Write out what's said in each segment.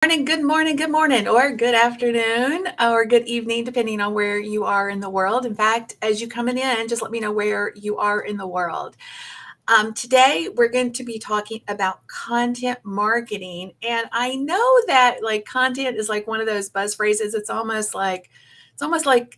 Good morning, or good afternoon, or good evening, depending on where you are in the world. In fact, as you coming in, just let me know where you are in the world. Today, we're going to be talking about content marketing. And I know that like content is like one of those buzz phrases. It's almost like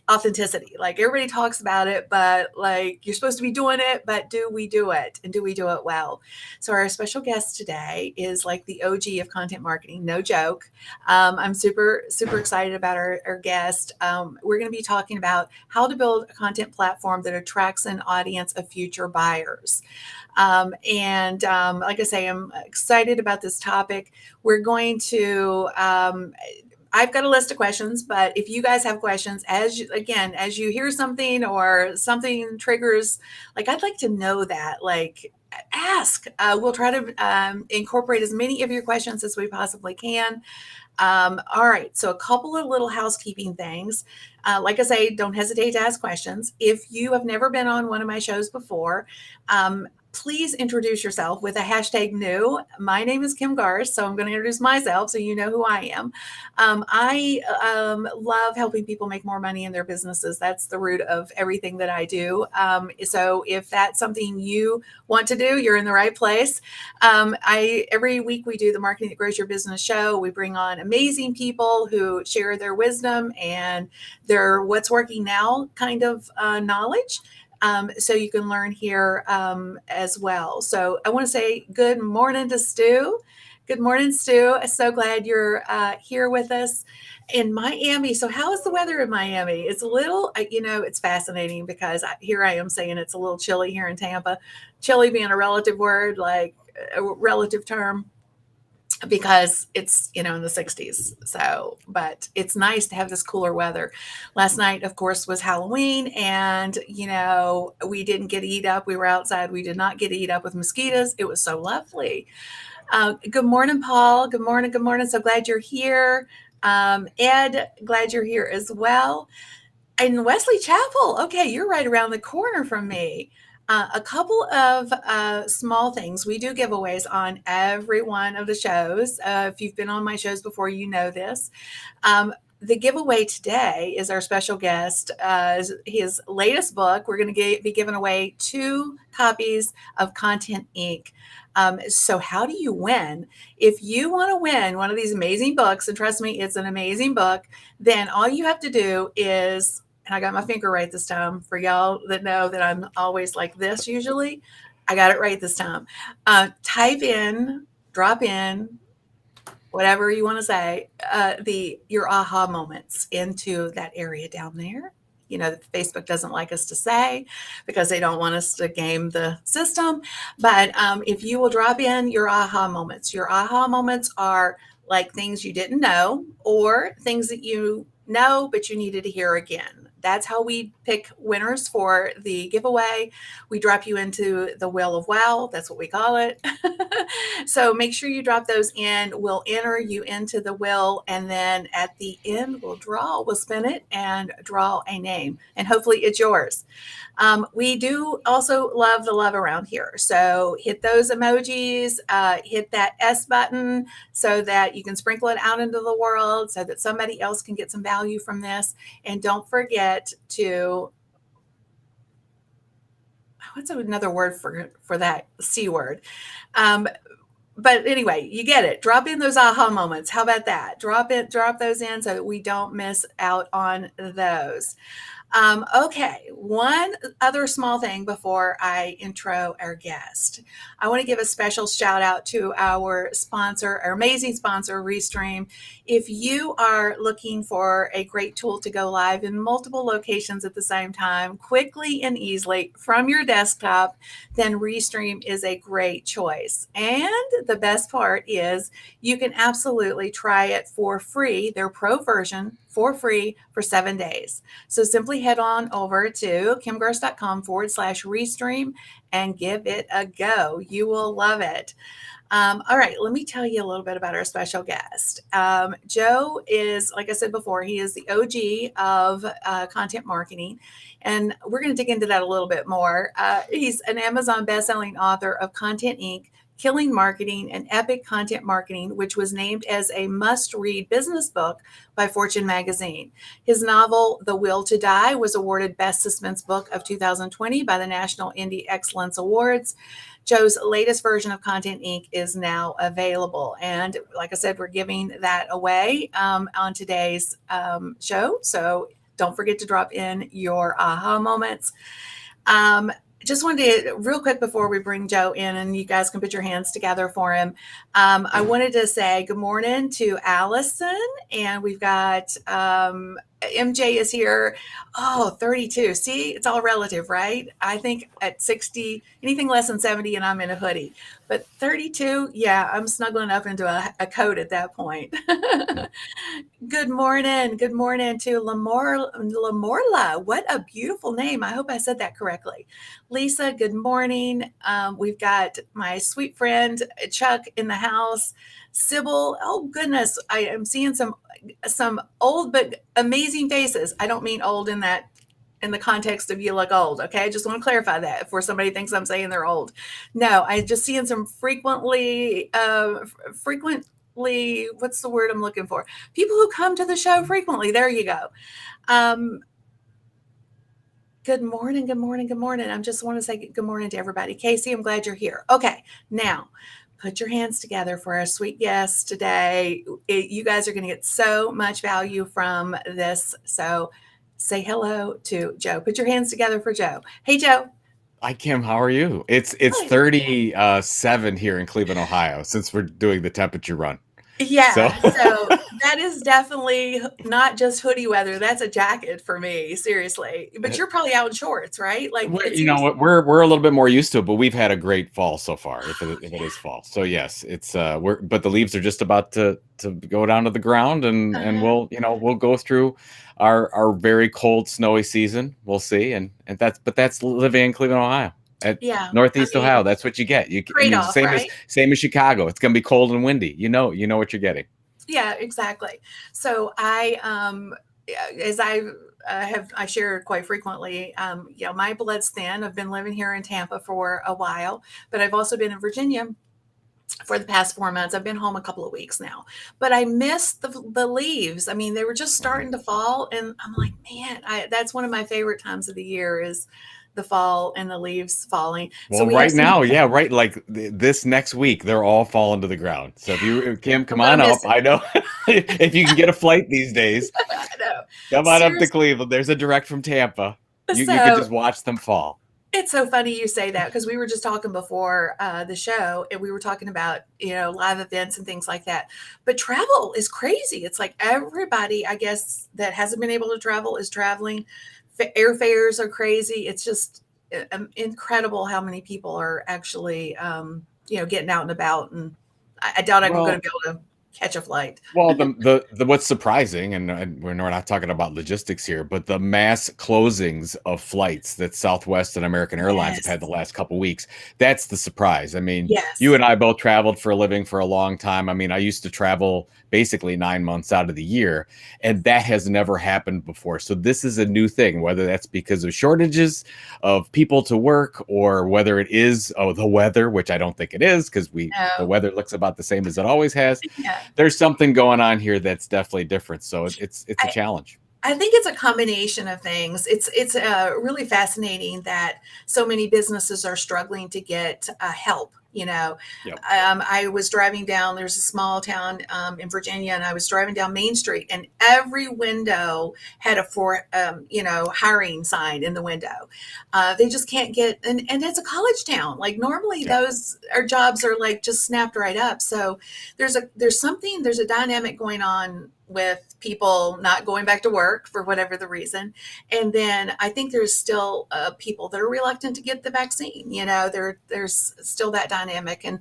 authenticity. Like everybody talks about it, but like you're supposed to be doing it, but do we do it? And do we do it well? So our special guest today is like the OG of content marketing, no joke. I'm super excited about our guest. We're going to be talking about how to build a content platform that attracts an audience of future buyers. And like I say, I'm excited about this topic. We're going to I've got a list of questions, but if you guys have questions, as you hear something or something triggers, like I'd like to know that, like ask. We'll try to incorporate as many of your questions as we possibly can. All right, so a couple of little housekeeping things. Like I say, don't hesitate to ask questions. If you have never been on one of my shows before, please introduce yourself with a hashtag new. My name is Kim Garst, so I'm going to introduce myself so you know who I am. I love helping people make more money in their businesses. That's the root of everything that I do. So if that's something you want to do, you're in the right place. Every week we do the Marketing That Grows Your Business show. We bring on amazing people who share their wisdom and their what's working now kind of knowledge. So you can learn here as well. So I want to say good morning to Stu. Good morning, Stu. So glad you're here with us in Miami. So how is the weather in Miami? It's a little, it's fascinating because here I am saying it's a little chilly here in Tampa. Chilly being a relative word, like a relative term, because it's in the 60s. So but it's nice to have this cooler weather. Last night, of course, was Halloween, and we didn't get eat up. We were outside. We did not get eat up with mosquitoes. It was so lovely. Good morning, Paul. Good morning. So glad you're here. Ed, glad you're here as well. In Wesley Chapel, okay, you're right around the corner from me. A couple of small things. We do giveaways on every one of the shows. If you've been on my shows before, you know this. The giveaway today is our special guest, his latest book. We're going to be giving away 2 copies of Content Inc. So how do you win? If you want to win one of these amazing books, and trust me, it's an amazing book, then all you have to do is, and I got my finger right this time for y'all that know that I'm always like this usually. I got it right this time. Drop in, whatever you want to say, your aha moments into that area down there. Facebook doesn't like us to say because they don't want us to game the system. But if you will drop in your aha moments are like things you didn't know or things that you know but you needed to hear again. That's how we pick winners for the giveaway. We drop you into the Wheel of Wow. That's what we call it. So make sure you drop those in. We'll enter you into the wheel, and then at the end, we'll spin it and draw a name, and hopefully it's yours. We do also love the love around here. So hit those emojis, hit that S button so that you can sprinkle it out into the world so that somebody else can get some value from this. And don't forget to, what's another word for that C word? But anyway, you get it. Drop in those aha moments. How about that? Drop those in so that we don't miss out on those. Okay, one other small thing before I intro our guest. I want to give a special shout out to our sponsor, our amazing sponsor, Restream. If you are looking for a great tool to go live in multiple locations at the same time, quickly and easily from your desktop, then Restream is a great choice. And the best part is you can absolutely try it for free, their pro version for free for 7 days. So simply head on over to kimgarst.com/Restream and give it a go. You will love it. All right, let me tell you a little bit about our special guest. Joe is, like I said before, he is the OG of content marketing, and we're going to dig into that a little bit more. He's an Amazon bestselling author of Content Inc., Killing Marketing and Epic Content Marketing, which was named as a must-read business book by Fortune magazine. His novel, The Will to Die, was awarded Best Suspense Book of 2020 by the National Indie Excellence Awards. Joe's latest version of Content Inc. is now available. And like I said, we're giving that away on today's show. So don't forget to drop in your aha moments. Just wanted to, real quick before we bring Joe in and you guys can put your hands together for him, I wanted to say good morning to Allison, and we've got MJ is here. Oh, 32. See, it's all relative, right? I think at 60, anything less than 70, and I'm in a hoodie. But 32, yeah, I'm snuggling up into a coat at that point. Good morning. Good morning to Lamorla. What a beautiful name. I hope I said that correctly. Lisa, good morning. We've got my sweet friend Chuck in the house. Sybil, oh goodness, I am seeing some old but amazing faces. I don't mean old in the context of you look old. Okay, I just want to clarify that before somebody thinks I'm saying they're old. No, I just seeing some frequently, what's the word I'm looking for? People who come to the show frequently. There you go. Good morning, good morning, good morning. I just want to say good morning to everybody. Casey, I'm glad you're here. Okay, now put your hands together for our sweet guest today. You guys are going to get so much value from this. So say hello to Joe. Put your hands together for Joe. Hey, Joe. Hi, Kim. How are you? It's Hi. 37 here in Cleveland, Ohio, since we're doing the temperature run. So Yeah, so that is definitely not just hoodie weather. That's a jacket for me, seriously. But you're probably out in shorts, right? Like we're, it you know seems. what, we're a little bit more used to it, but we've had a great fall so far, if it is fall. So yes, it's but the leaves are just about to go down to the ground, and Uh-huh. we'll go through our very cold, snowy season. We'll see, and that's living in Cleveland, Ohio. At Yeah, I Northeast mean, Ohio, that's what you get. I mean, trade-off, right? same as Chicago. It's gonna be cold and windy. You know what you're getting. Yeah, exactly. So as I share quite frequently, my blood's thin. I've been living here in Tampa for a while, but I've also been in Virginia for the past 4 months. I've been home a couple of weeks now, but I missed the leaves. I mean, they were just starting to fall, and I'm like, man, that's one of my favorite times of the year is the fall and the leaves falling. So Well, we have right some. now, yeah, right. Like this next week, they're all falling to the ground. So Kim, I'm come gonna on up. miss it. I know if you can get a flight these days, I know. come on up to Seriously. Cleveland. There's a direct from Tampa. You could So just watch them fall. it's so funny you say that because we were just talking before the show, and we were talking about live events and things like that. But travel is crazy. It's like everybody, I guess, that hasn't been able to travel is traveling. Airfares are crazy. It's just incredible how many people are actually getting out and about. And I doubt I'm going to Well, be able to catch a flight. Well, the what's surprising, and we're not talking about logistics here, but the mass closings of flights that Southwest and American Airlines have had the Yes, last couple weeks, that's the surprise. I mean, you yes, and I both traveled for a living for a long time. I mean, I used to travel basically 9 months out of the year, and that has never happened before. So this is a new thing, whether that's because of shortages of people to work or whether it is the weather, which I don't think it is because the no, weather looks about the same as it always has. yeah. There's something going on here that's definitely different. So it's a I, challenge. I think it's a combination of things. It's really fascinating that so many businesses are struggling to get help. Yep. I was driving down. There's a small town in Virginia, and I was driving down Main Street, and every window had a hiring sign in the window. They just can't get, and it's a college town. Like normally, Yeah. those our jobs are like just snapped right up. So there's a dynamic going on with people not going back to work for whatever the reason. And then I think there's still people that are reluctant to get the vaccine. There's still that dynamic. And,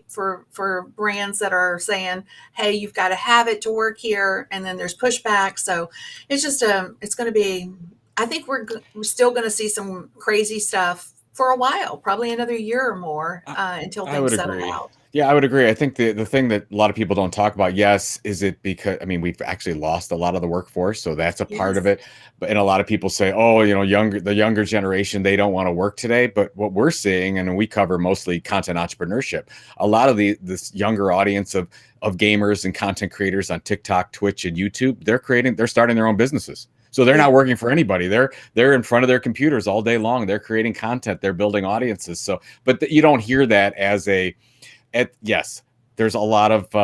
for brands that are saying, hey, you've got to have it to work here. And then there's pushback. So it's just, it's going to be, I think we're still going to see some crazy stuff for a while, probably another year or more I, until I things would settle agree. out. Yeah, I would agree. I think the thing that a lot of people don't talk about, yes, is it because I mean we've actually lost a lot of the workforce, so that's a part of Yes. it. But and a lot of people say, oh, the younger generation, they don't want to work today. But what we're seeing, and we cover mostly content entrepreneurship, a lot of this younger audience of gamers and content creators on TikTok, Twitch, and YouTube, they're starting their own businesses. So they're Yeah. not working for anybody. They're in front of their computers all day long. They're creating content. They're building audiences. So, but you don't hear that as a yes, there's a lot of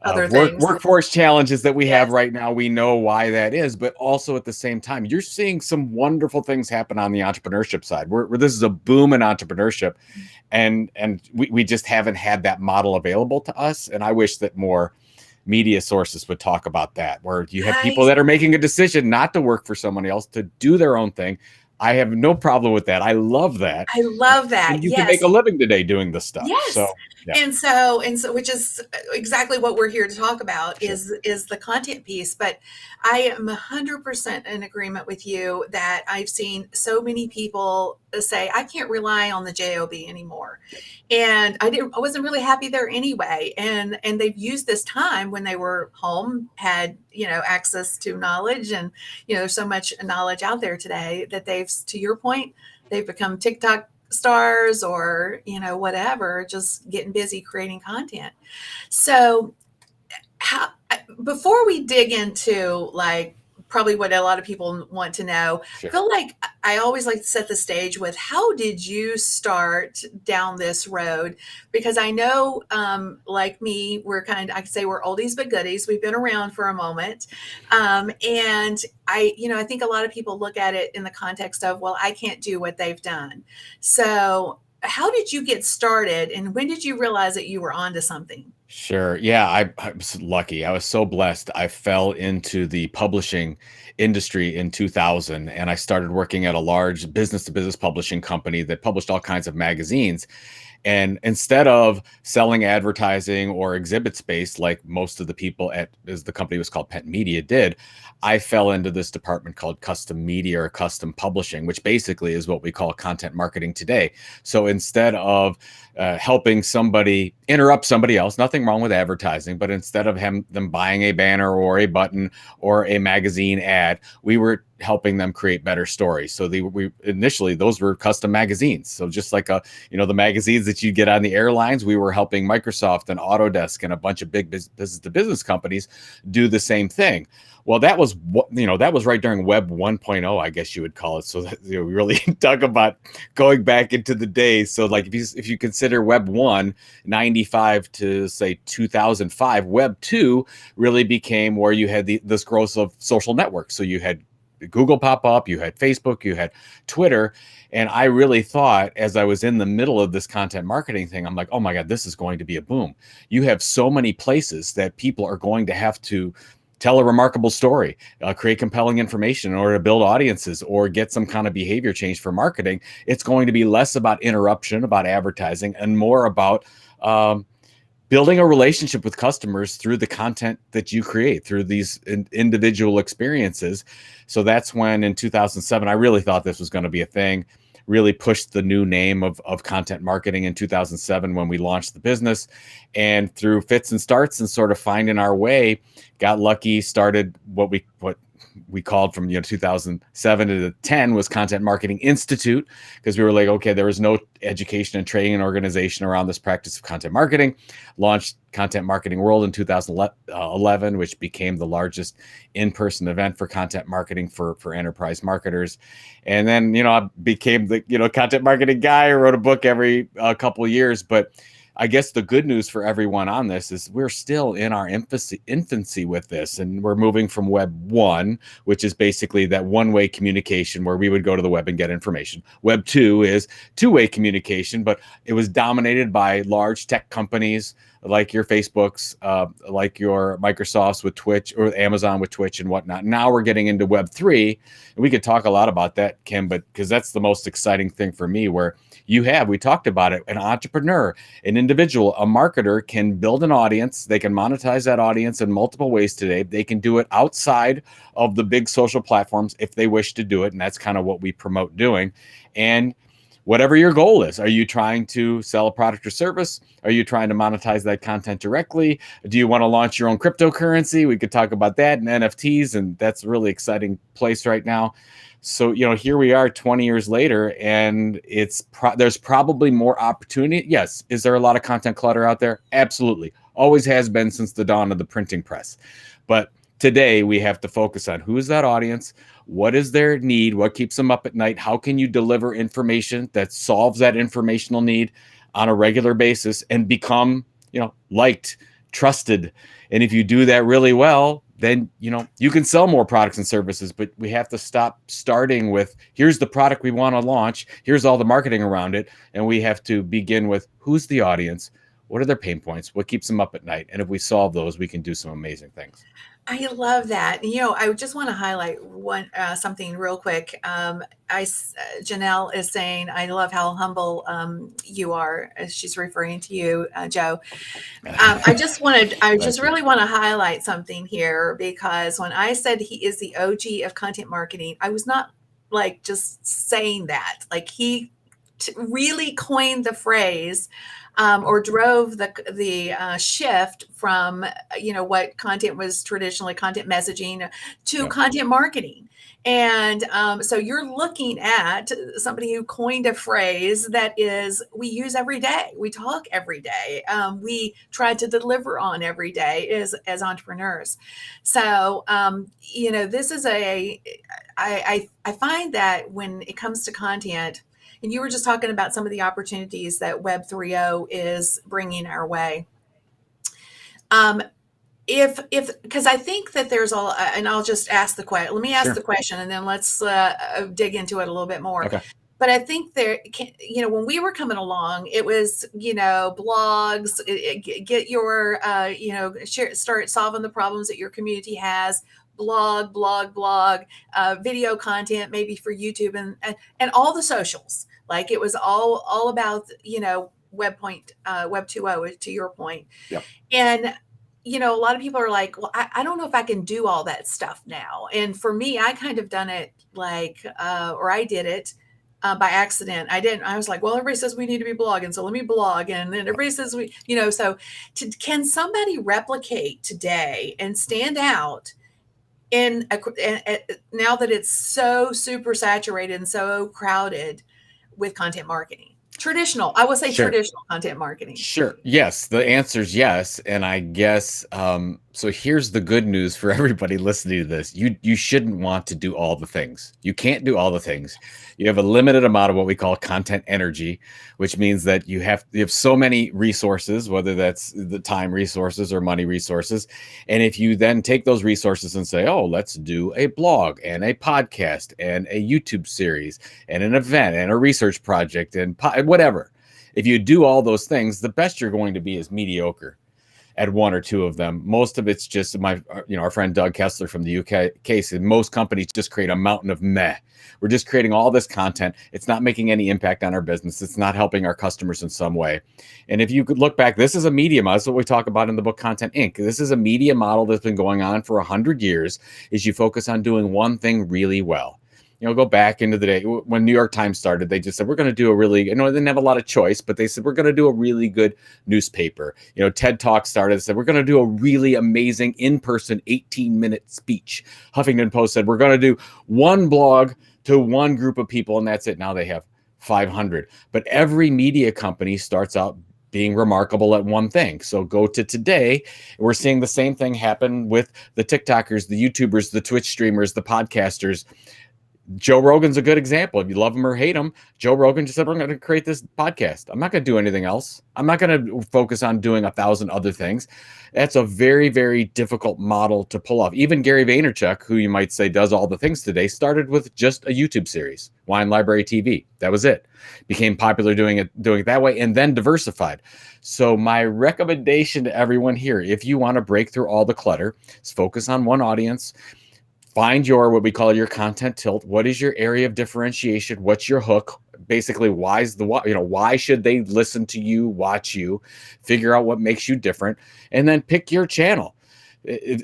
Other things. workforce challenges that we have Yes. right now. We know why that is, but also at the same time, you're seeing some wonderful things happen on the entrepreneurship side. Where this is a boom in entrepreneurship, and we just haven't had that model available to us. And I wish that more media sources would talk about that, where you have I people that are making a decision not to work for someone else, to do their own thing. I have no problem with that. I love that. I love that. And you can make Yes. a living today doing this stuff. Yes. So, yeah, And so which is exactly what we're here to talk about sure. is the content piece, but I am 100% in agreement with you that I've seen so many people say I can't rely on the job anymore. And I wasn't really happy there anyway. And they've used this time when they were home, had, access to knowledge, and there's so much knowledge out there today that they've, to your point, they've become TikTok stars, or whatever, just getting busy creating content. So how, before we dig into, like, probably what a lot of people want to know, I Sure. feel like I always like to set the stage with, how did you start down this road? Because I know, like me, I could say we're oldies but goodies. We've been around for a moment. And I think a lot of people look at it in the context of, well, I can't do what they've done. So how did you get started, and when did you realize that you were onto something? Sure. Yeah, I was lucky. I was so blessed. I fell into the publishing industry in 2000, and I started working at a large business to business publishing company that published all kinds of magazines. And instead of selling advertising or exhibit space like most of the people at, as the company was called, Pet Media, did, I fell into this department called custom media or custom publishing, which basically is what we call content marketing today. So instead of helping somebody interrupt somebody else, nothing wrong with advertising, but instead of them buying a banner or a button or a magazine ad, we were helping them create better stories. So we initially, those were custom magazines. So just like the magazines that you get on the airlines, we were helping Microsoft and Autodesk and a bunch of big business to business companies do the same thing. Well, that was that was right during Web 1.0, I guess you would call it. So that, we really talk about going back into the days. So like if you consider Web 1, 95 to say 2005, Web 2 really became where you had this growth of social networks. So you had Google pop up, you had Facebook, you had Twitter. And I really thought, as I was in the middle of this content marketing thing, I'm like, oh my God, this is going to be a boom. You have so many places that people are going to have to tell a remarkable story, create compelling information in order to build audiences or get some kind of behavior change for marketing. It's going to be less about interruption, about advertising, and more about building a relationship with customers through the content that you create, through these individual experiences. So that's when in 2007, I really thought this was going to be a thing. Really pushed the new name of content marketing in 2007 when we launched the business. And through fits and starts and sort of finding our way, got lucky, started what we called from 2007 to 10 was Content Marketing Institute, because we were like, okay, there was no education and training organization around this practice of content marketing. Launched Content Marketing World in 2011, which became the largest in-person event for content marketing for enterprise marketers. And then I became the content marketing guy. I wrote a book every couple of years. But I guess the good news for everyone on this is we're still in our infancy with this, and we're moving from Web 1, which is basically that one-way communication where we would go to the web and get information. Web 2 is two-way communication, but it was dominated by large tech companies like your Facebooks, like your Microsofts with Twitch, or Amazon with Twitch and whatnot. Now we're getting into Web 3, and we could talk a lot about that, Kim, but because that's the most exciting thing for me, where we talked about it, an entrepreneur, an individual, a marketer can build an audience. They can monetize that audience in multiple ways today. They can do it outside of the big social platforms if they wish to do it. And that's kind of what we promote doing. And whatever your goal is. Are you trying to sell a product or service? Are you trying to monetize that content directly? Do you want to launch your own cryptocurrency? We could talk about that and NFTs, and that's a really exciting place right now. So, here we are 20 years later, and there's probably more opportunity. Yes. Is there a lot of content clutter out there? Absolutely. Always has been since the dawn of the printing press. But today we have to focus on who is that audience, what is their need, what keeps them up at night, how can you deliver information that solves that informational need on a regular basis and become, liked, trusted. And if you do that really well, then you can sell more products and services. But we have to stop starting with, here's the product we want to launch, here's all the marketing around it, and we have to begin with, who's the audience, what are their pain points, what keeps them up at night, and if we solve those, we can do some amazing things. I love that. I just want to highlight something real quick. Janelle is saying, I love how humble you are, as she's referring to you, Joe. I just really want to highlight something here, because when I said he is the OG of content marketing, I was not like just saying that. Like, he really coined the phrase, or drove the shift from what content was traditionally content messaging to content marketing. And so you're looking at somebody who coined a phrase that we use every day, we talk every day, we try to deliver on every day as entrepreneurs. So this is I find that when it comes to content, and you were just talking about some of the opportunities that Web 3.0 is bringing our way. Because I think that there's and I'll just ask the question. Let me ask the question, and then let's dig into it a little bit more. Okay. But I think when we were coming along, it was, blogs, get your, start solving the problems that your community has. Blog, video content, maybe for YouTube and all the socials. Like, it was all about, Web 2.0, to your point. Yep. And, a lot of people are like, well, I don't know if I can do all that stuff now. And for me, I kind of done it or I did it by accident. I was like, well, everybody says we need to be blogging, so let me blog. And then everybody says can somebody replicate today and stand out and now that it's so super saturated and so crowded with content marketing? Traditional content marketing. Sure. Yes. The answer is yes. And I guess, so here's the good news for everybody listening to this. You shouldn't want to do all the things. You can't do all the things. You have a limited amount of what we call content energy, which means that you have so many resources, whether that's the time resources or money resources. And if you then take those resources and say, oh, let's do a blog and a podcast and a YouTube series and an event and a research project and whatever. If you do all those things, the best you're going to be is mediocre at one or two of them. Most of it's just our friend Doug Kessler from the UK said most companies just create a mountain of meh. We're just creating all this content. It's not making any impact on our business. It's not helping our customers in some way. And if you could look back, this is a media model. That's what we talk about in the book Content Inc. This is a media model that's been going on for 100 years, is you focus on doing one thing really well. Go back into the day when New York Times started, they just said, we're going to do a really, they didn't have a lot of choice, but they said, we're going to do a really good newspaper. TED Talk started, said, we're going to do a really amazing in-person 18-minute speech. Huffington Post said, we're going to do one blog to one group of people, and that's it. Now they have 500. But every media company starts out being remarkable at one thing. So go to today, we're seeing the same thing happen with the TikTokers, the YouTubers, the Twitch streamers, the podcasters. Joe Rogan's a good example. If you love him or hate him, Joe Rogan just said, we're going to create this podcast. I'm not going to do anything else. I'm not going to focus on doing 1,000 other things. That's a very, very difficult model to pull off. Even Gary Vaynerchuk, who you might say does all the things today, started with just a YouTube series, Wine Library TV. That was it. Became popular doing it that way, and then diversified. So my recommendation to everyone here, if you want to break through all the clutter, is focus on one audience. Find what we call your content tilt. What is your area of differentiation? What's your hook? Basically, why should they listen to you, watch you? Figure out what makes you different, and then pick your channel.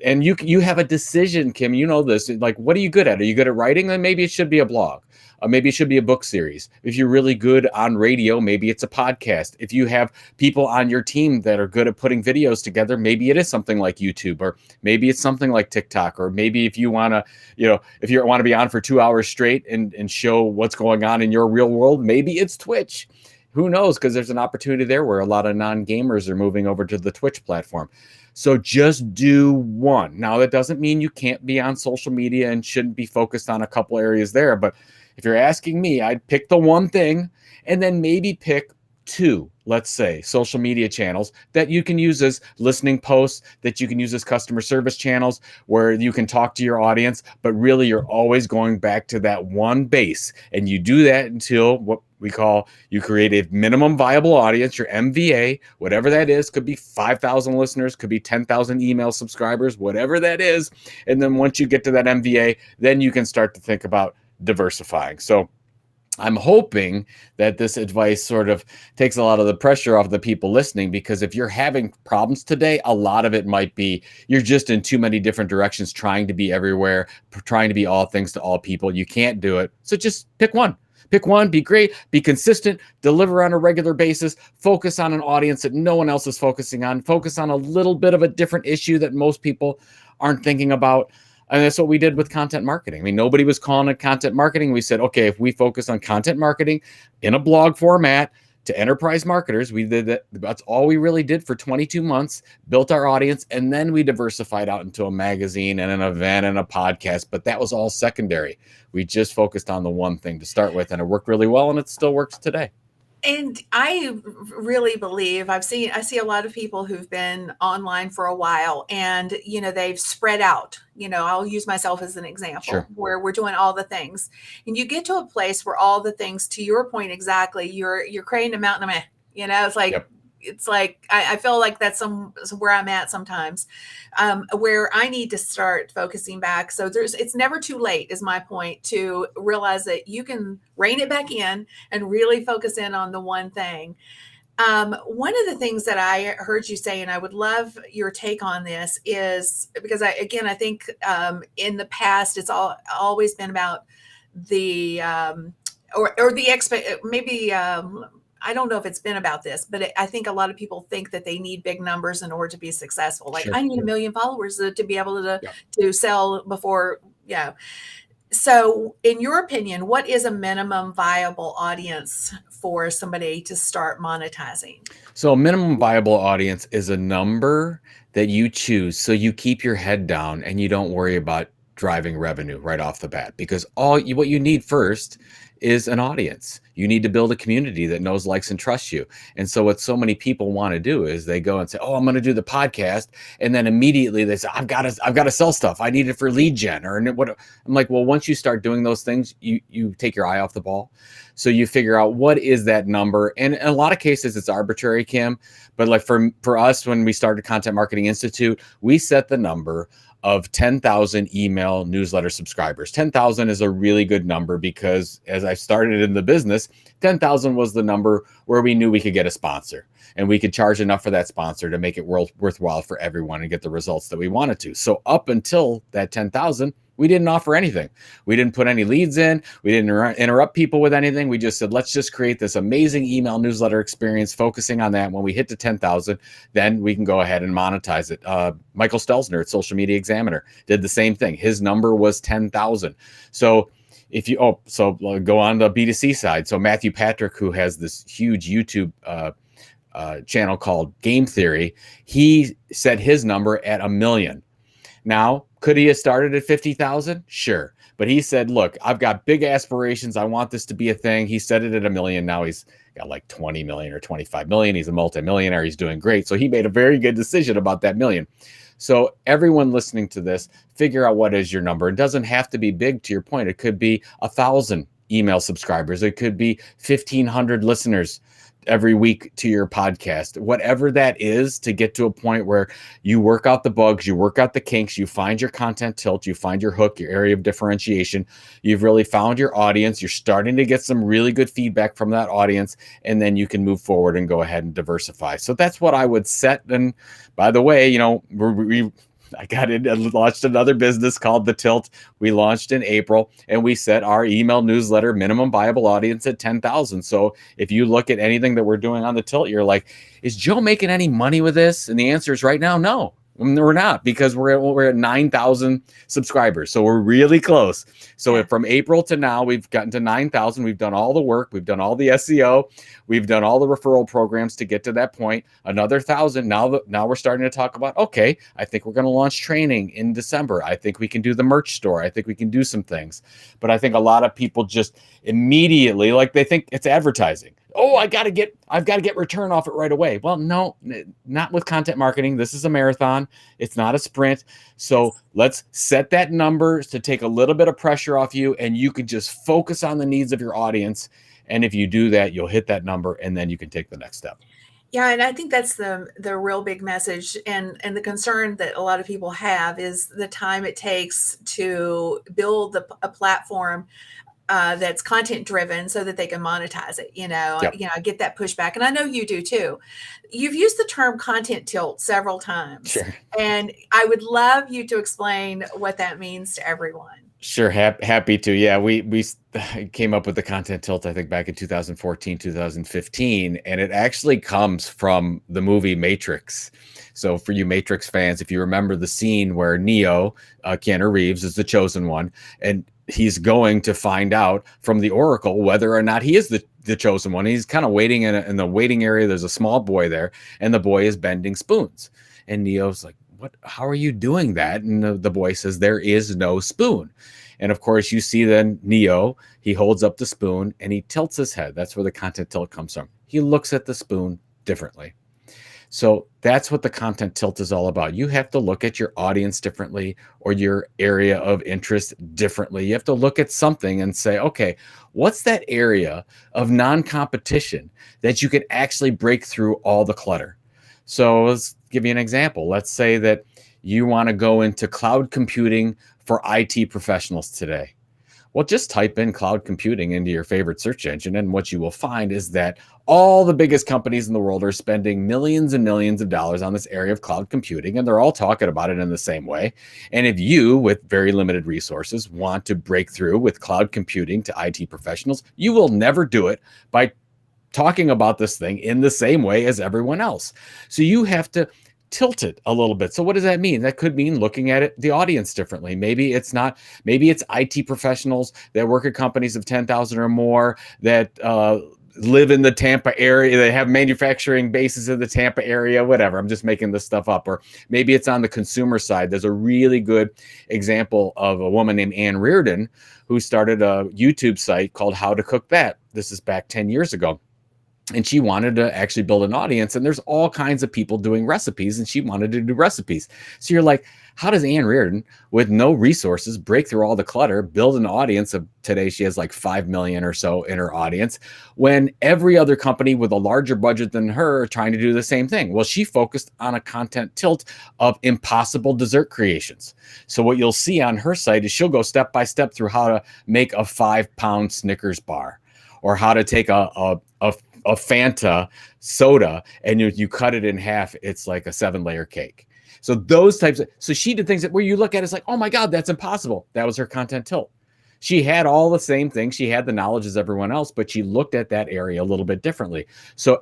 And you have a decision, Kim. You know this. Like, what are you good at? Are you good at writing? Then maybe it should be a blog. Maybe it should be a book series. If you're really good on radio, maybe it's a podcast. If you have people on your team that are good at putting videos together, maybe it is something like YouTube, or maybe it's something like TikTok, or maybe if you want to, if you want to be on for 2 hours straight and show what's going on in your real world, maybe it's Twitch. Who knows? Because there's an opportunity there where a lot of non-gamers are moving over to the Twitch platform. So just do one. Now, that doesn't mean you can't be on social media and shouldn't be focused on a couple areas there. But if you're asking me, I'd pick the one thing and then maybe pick two, let's say, social media channels that you can use as listening posts, that you can use as customer service channels where you can talk to your audience. But really, you're always going back to that one base. And you do that until what we call, you create a minimum viable audience, your MVA, whatever that is. Could be 5,000 listeners, could be 10,000 email subscribers, whatever that is. And then once you get to that MVA, then you can start to think about diversifying. So I'm hoping that this advice sort of takes a lot of the pressure off the people listening, because if you're having problems today, a lot of it might be you're just in too many different directions, trying to be everywhere, trying to be all things to all people. You can't do it. So just pick one. Pick one, be great, be consistent, deliver on a regular basis, focus on an audience that no one else is focusing on, focus on a little bit of a different issue that most people aren't thinking about. And that's what we did with content marketing. I mean, nobody was calling it content marketing. We said, okay, if we focus on content marketing in a blog format to enterprise marketers, we did that. That's all we really did for 22 months, built our audience, and then we diversified out into a magazine and an event and a podcast. But that was all secondary. We just focused on the one thing to start with, and it worked really well, and it still works today. And I really believe I see a lot of people who've been online for a while, and they've spread out. I'll use myself as an example. Sure. Where we're doing all the things, and you get to a place where all the things, to your point exactly, you're creating a mountain of meh. It's like, Yep. It's like I feel like that's where I'm at sometimes, where I need to start focusing back. So it's never too late, is my point, to realize that you can rein it back in and really focus in on the one thing. One of the things that I heard you say, and I would love your take on this, is because I think in the past it's always been about the or the maybe. I don't know if it's been about this, but I think a lot of people think that they need big numbers in order to be successful. Like, Sure. I need 1 million followers to be able Yeah. to sell before. So in your opinion, what is a minimum viable audience for somebody to start monetizing? So a minimum viable audience is a number that you choose so you keep your head down and you don't worry about driving revenue right off the bat, because what you need first is an audience. You need to build a community that knows, likes, and trusts you. And so what so many people want to do is they go and say, oh, I'm going to do the podcast. And then immediately they say, I've got to sell stuff. I need it for lead gen or what. I'm like, well, once you start doing those things, you take your eye off the ball. So you figure out what is that number. And in a lot of cases, it's arbitrary, Kim. But like for us, when we started Content Marketing Institute, we set the number of 10,000 email newsletter subscribers. 10,000 is a really good number because as I started in the business, 10,000 was the number where we knew we could get a sponsor and we could charge enough for that sponsor to make it worthwhile for everyone and get the results that we wanted to. So up until that 10,000, we didn't offer anything. We didn't put any leads in. We didn't interrupt people with anything. We just said, let's just create this amazing email newsletter experience, focusing on that. When we hit to 10,000, then we can go ahead and monetize it. Michael Stelzner at Social Media Examiner did the same thing. His number was 10,000. So if you, go on the B2C side. So Matthew Patrick, who has this huge YouTube channel called Game Theory, he set his number at 1 million. Now, could he have started at 50,000? Sure. But he said, look, I've got big aspirations. I want this to be a thing. He set it at 1 million. Now he's got like 20 million or 25 million. He's a multimillionaire. He's doing great. So he made a very good decision about that million. So everyone listening to this, figure out what is your number. It doesn't have to be big, to your point. It could be 1,000 email subscribers. It could be 1,500 listeners every week to your podcast, whatever that is, to get to a point where you work out the bugs, you work out the kinks, you find your content tilt, you find your hook, your area of differentiation. You've really found your audience. You're starting to get some really good feedback from that audience, and then you can move forward and go ahead and diversify. So that's what I would set. And by the way, I got in and launched another business called The Tilt. We launched in April, and we set our email newsletter minimum viable audience at 10,000. So if you look at anything that we're doing on The Tilt, you're like, is Joe making any money with this? And the answer is right now, no. We're not, because we're at 9,000 subscribers. So we're really close. So Yeah. from April to now, we've gotten to 9,000. We've done all the work. We've done all the SEO. We've done all the referral programs to get to that point. Another 1,000. Now we're starting to talk about, okay, I think we're going to launch training in December. I think we can do the merch store. I think we can do some things. But I think a lot of people just immediately, like, they think it's advertising. Oh, I've got to get return off it right away. Well, no, not with content marketing. This is a marathon. It's not a sprint. So let's set that number to take a little bit of pressure off you, and you can just focus on the needs of your audience. And if you do that, you'll hit that number, and then you can take the next step. Yeah, and I think that's the real big message, and the concern that a lot of people have is the time it takes to build a platform that's content driven so that they can monetize it. Yep. I get that pushback, and I know you do too. You've used the term content tilt several times, Sure. and I would love you to explain what that means to everyone. Sure. Happy to. Yeah, we came up with the content tilt, I think, back in 2014, 2015, and it actually comes from the movie Matrix. So for you Matrix fans, if you remember the scene where Neo, Keanu Reeves, is the chosen one, and he's going to find out from the Oracle whether or not he is the chosen one. He's kind of waiting in the waiting area. There's a small boy there, and the boy is bending spoons. And Neo's like, what? How are you doing that? And the boy says, there is no spoon. And of course, you see then Neo, he holds up the spoon and he tilts his head. That's where the content tilt comes from. He looks at the spoon differently. So that's what the content tilt is all about. You have to look at your audience differently, or your area of interest differently. You have to look at something and say, okay, what's that area of non-competition that you can actually break through all the clutter? So let's give you an example. Let's say that you want to go into cloud computing for IT professionals today. Well, just type in cloud computing into your favorite search engine, and what you will find is that all the biggest companies in the world are spending millions and millions of dollars on this area of cloud computing, and they're all talking about it in the same way. And if you, with very limited resources, want to break through with cloud computing to IT professionals, you will never do it by talking about this thing in the same way as everyone else. So you have to tilt it a little bit. So what does that mean? That could mean looking at it, the audience differently. Maybe it's IT professionals that work at companies of 10,000 or more, that live in the Tampa area, they have manufacturing bases in the Tampa area, whatever. I'm just making this stuff up. Or maybe it's on the consumer side. There's a really good example of a woman named Ann Reardon who started a YouTube site called How to Cook That. This is back 10 years ago. And she wanted to actually build an audience, and there's all kinds of people doing recipes, and she wanted to do recipes. So you're like, how does Ann Reardon, with no resources, break through all the clutter, build an audience of today? She has like 5 million or so in her audience, when every other company with a larger budget than her are trying to do the same thing. Well, she focused on a content tilt of impossible dessert creations. So what you'll see on her site is she'll go step by step through how to make a 5-pound Snickers bar, or how to take a Fanta soda and you cut it in half. It's like a 7-layer cake. So those types so she did things that where you look at it, it's like, oh my God, that's impossible. That was her content tilt. She had all the same things. She had the knowledge as everyone else, but she looked at that area a little bit differently. So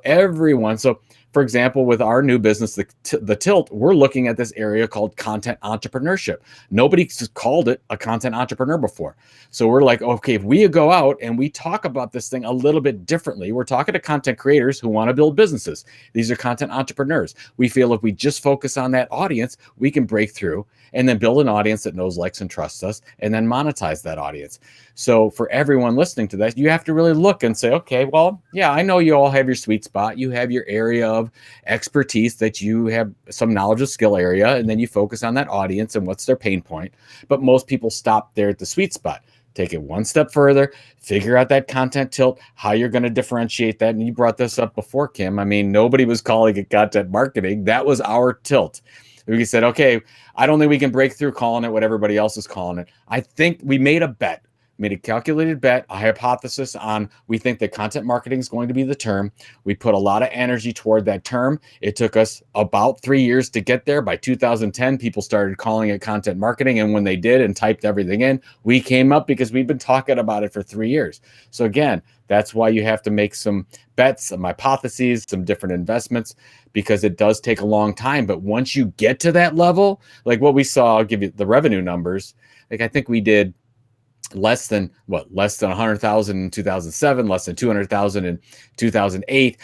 for example, with our new business, the Tilt, we're looking at this area called content entrepreneurship. Nobody called it a content entrepreneur before. So we're like, okay, if we go out and we talk about this thing a little bit differently, we're talking to content creators who want to build businesses. These are content entrepreneurs. We feel if we just focus on that audience, we can break through and then build an audience that knows, likes, and trusts us, and then monetize that audience. So for everyone listening to that, you have to really look and say, okay, well, yeah, I know you all have your sweet spot. You have your area of expertise that you have some knowledge of skill area, and then you focus on that audience and what's their pain point. But most people stop there at the sweet spot. Take it one step further, figure out that content tilt, how you're going to differentiate that. And you brought this up before, Kim. I mean, nobody was calling it content marketing. That was our tilt. We said, okay, I don't think we can break through calling it what everybody else is calling it. I think we made a bet. made a calculated bet, a hypothesis on we think that content marketing is going to be the term. We put a lot of energy toward that term. It took us about 3 years to get there. By 2010, people started calling it content marketing. And when they did and typed everything in, we came up because we've been talking about it for 3 years. So again, that's why you have to make some bets, some hypotheses, some different investments, because it does take a long time. But once you get to that level, like what we saw, I'll give you the revenue numbers. Like I think we did less than 100,000 in 2007, less than 200,000 in 2008.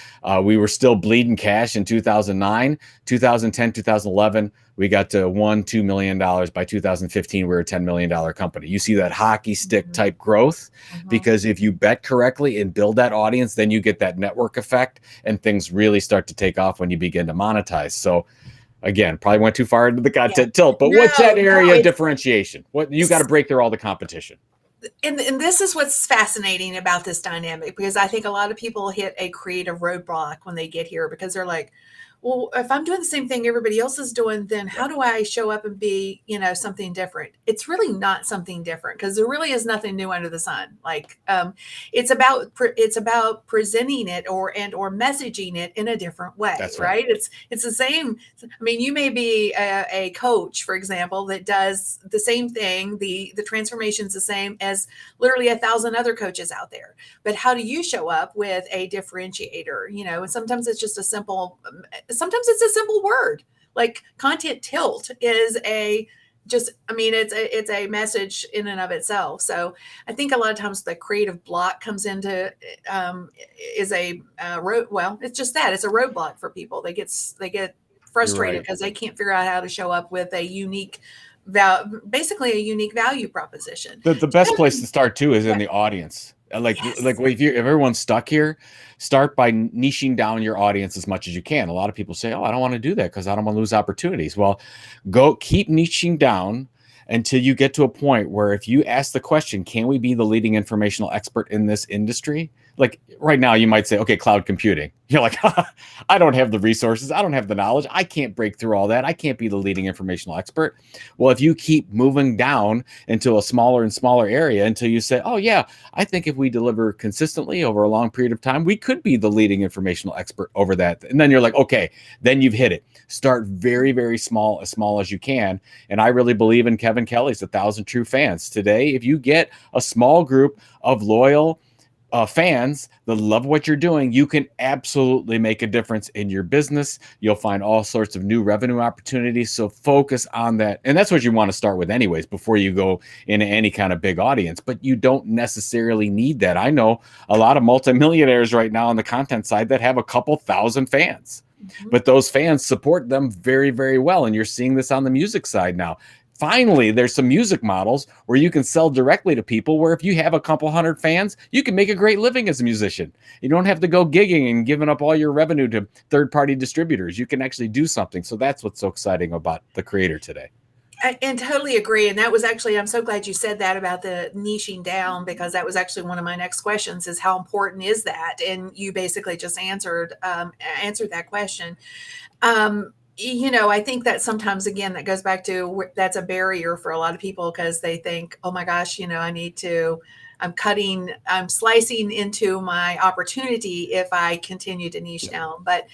We were still bleeding cash in 2009, 2010, 2011. We got to $2 million. By 2015, we were a $10 million company. You see that hockey stick type growth, because if you bet correctly and build that audience, then you get that network effect and things really start to take off when you begin to monetize. So again, probably went too far into the content tilt, but what's that area of differentiation? What you got to break through all the competition. And this is what's fascinating about this dynamic, because I think a lot of people hit a creative roadblock when they get here, because they're like, well, if I'm doing the same thing everybody else is doing, then how do I show up and be, something different? It's really not something different, because there really is nothing new under the sun. Like, it's about presenting it or messaging it in a different way. That's right. It's the same. I mean, you may be a coach, for example, that does the same thing. The transformation is the same as literally 1,000 other coaches out there. But how do you show up with a differentiator? And sometimes it's just sometimes it's a simple word, like content tilt is it's a message in and of itself. So I think a lot of times the creative block comes into is a road. Well, it's just that it's a roadblock for people. They get frustrated because they can't figure out how to show up with a unique basically a unique value proposition. The best place to start too is in the audience. Like if everyone's stuck here, start by niching down your audience as much as you can. A lot of people say, "Oh, I don't want to do that because I don't want to lose opportunities." Well, go keep niching down until you get to a point where if you ask the question, "Can we be the leading informational expert in this industry?" Like right now, you might say, "Okay, cloud computing." You're like, "I don't have the resources. I don't have the knowledge. I can't break through all that. I can't be the leading informational expert." Well, if you keep moving down into a smaller and smaller area until you say, "Oh yeah, I think if we deliver consistently over a long period of time, we could be the leading informational expert over that." And then you're like, "Okay, then you've hit it." Start very, very small as you can. And I really believe in Kevin Kelly's 1,000 True Fans. Today, if you get a small group of loyal fans that love what you're doing, you can absolutely make a difference in your business. You'll find all sorts of new revenue opportunities. So focus on that. And that's what you want to start with anyways, before you go into any kind of big audience, but you don't necessarily need that. I know a lot of multimillionaires right now on the content side that have a couple thousand fans, but those fans support them very, very well. And you're seeing this on the music side now. Finally, there's some music models where you can sell directly to people, where if you have a couple hundred fans, you can make a great living as a musician. You don't have to go gigging and giving up all your revenue to third-party distributors. You can actually do something. So that's what's so exciting about the creator today. And totally agree. And that was actually, I'm so glad you said that about the niching down, because that was actually one of my next questions, is how important is that? And you basically just answered that question. I think that sometimes, again, that goes back to that's a barrier for a lot of people, because they think, oh my gosh, I'm slicing into my opportunity if I continue to niche down. But